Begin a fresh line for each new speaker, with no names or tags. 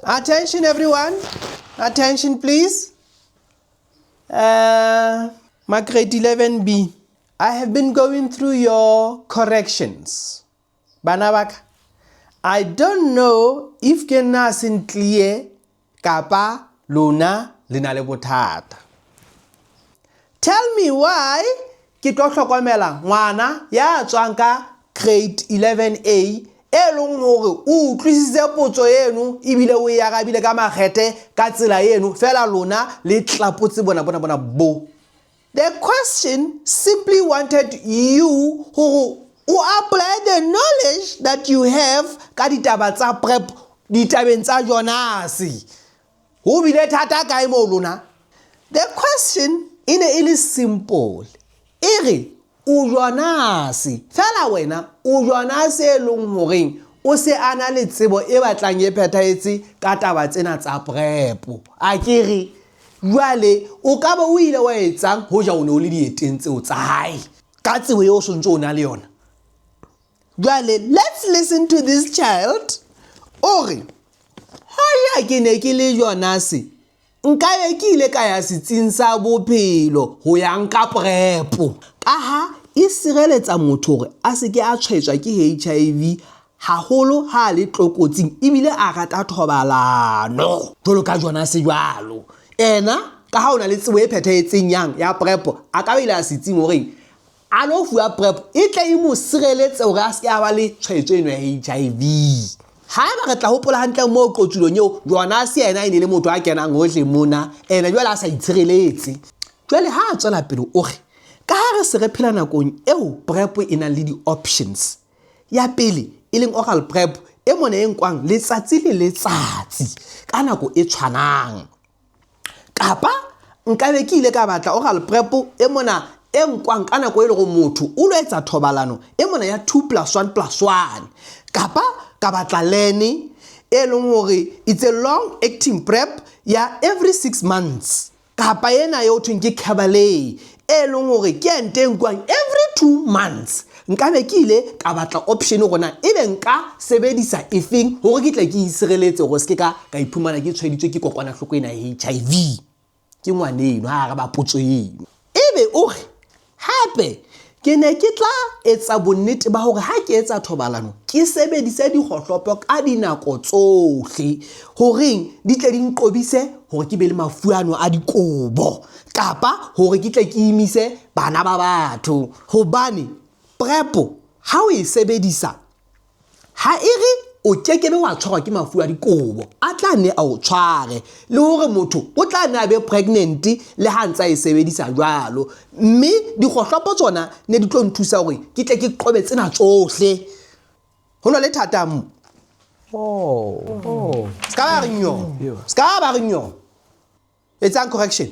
Attention everyone. Attention please. My grade 11B. I have been going through your corrections. Banabaka. I don't know if kena clear kapa luna lina le bothata. Tell me why ke tlo hlokomela ngwana ya tswang ka grade 11A elong hore o utlwisitse potso yenu ibile o ya gabile ka magete ka tsela yenu fela lona le tlapotse bona bo. The question simply wanted you who apply the knowledge that you have ka ditaba tsa prep ditabeng tsa Jonase. Ho bile thata kae mo lona? The question in a simple. Ere o Jonase fela wena o Jonase elong horeng o se ana le tsebo e batlang e phethahetse ka taba tsena tsa prep. Akere jwale o ka ba o ile wa etsang ho ja o ne o le dieteng tseo tsa hae ka tsebo eo sontso o na le yona. Jwale let's listen to this child. Ore ha ya ke ne ke le Jonase nka be ke ile ka ya setsing sa bophelo ho ya nka prep ka ha e sireletsa motho hore a se ke a tshwaetswa ke HIV haholo ha le tlokotsing ebile a rata thobalano jwalo ka Jonase jwalo. Ena ka ha ona le tsebo e phethahetseng yang ya prep a ka ile a setsing hore a no fuwa prep e tle e mo sireletse hore a se ke a ba le tshwaetso eno ya HIV. Ha ba re tla hopola hantle mo qotsulong eo Jonase yena e ne le motho a kenang hohle mona ene jwale a sa itshireletse. Jwale ha a tswela pele o re ka ha re se re phela nakong eo prep e nang le di-options. Ya pele e leng oral prep e mona e nkwang letsatsi le letsatsi ka nako e tshwanang. Kapa nka be ke ile ka batla oral prep e mona e nkwang ka nako e le go motho o lo etsa thobalano e mona ya 2+1+1. Kapa ka batla lene e leng hore it's a long acting prep ya every 6 months. Kapa yena yo thweng ke Cabalay e leng hore ke ente nkwang every 2 months. Nka be ke ile ka batla option gona ebe nka sebedisa efeng hore ke tle ke isireletse go se ka iphumana ke tshweditswe ke kokwanahloko ena ya HIV. Ke ngwaneno ha re ba potso eno. Ebe o re hape ke ne ke tla etsa bonnete ba hore ha ke etsa thobalano ke sebedise dikgohlopo ka dinako tsohle hore di tle di nqobise hore ke be le mafuano a dikobo kapa hore ke tle ke imise bana ba batho. Hobane prep ha o e sebedisa ha ere o kekebe wa tshwarwa ke mafu a dikobo a tla ne a o tshware le hore motho o tla ne a be pregnant le ha ntsa e sebedisa jwalo. Mme dikgohlopo tsona ne di tlo nthusa hore ke tle ke qobe tsena tsohle. Hona le thata mo. Ska ba re nyo. Etsang correction.